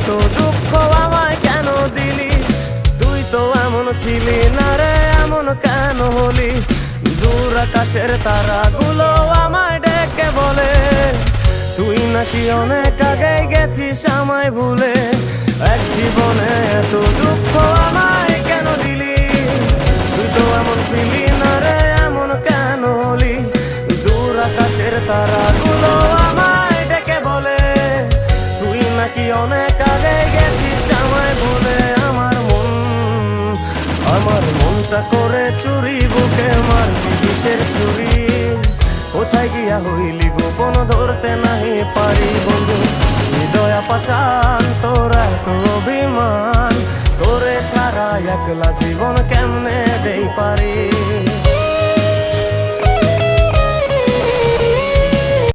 এত দুঃখ আমায় কেন দিলি? তুই তো এমন ছিলি না রে, এমন কেন হলি? দূর আকাশের তারাগুলো আমায় ডেকে বলে তুই নাকি অনেক আগে গেছিস আমায় ভুলে। এক জীবনে এত দুঃখ আমায় কেন দিলি? তুই তো এমন ছিলি না রে, এমন কেন হলি? দূর আকাশের তারাগুলো আমায় ডেকে বলে তুই নাকি অনেক আগে গেছিস আমায় ভুলে। আমার মনটা করে চুরি, বুকে মারলি বিষের ছুরি। কোথায় গিয়া হইলি গোপন ধরতে নাহি পারি বন্ধু। হৃদয় পাষাণ তোর এত অভিমান, তোরে ছাড়া একলা জীবন কেমনে দেই পারি?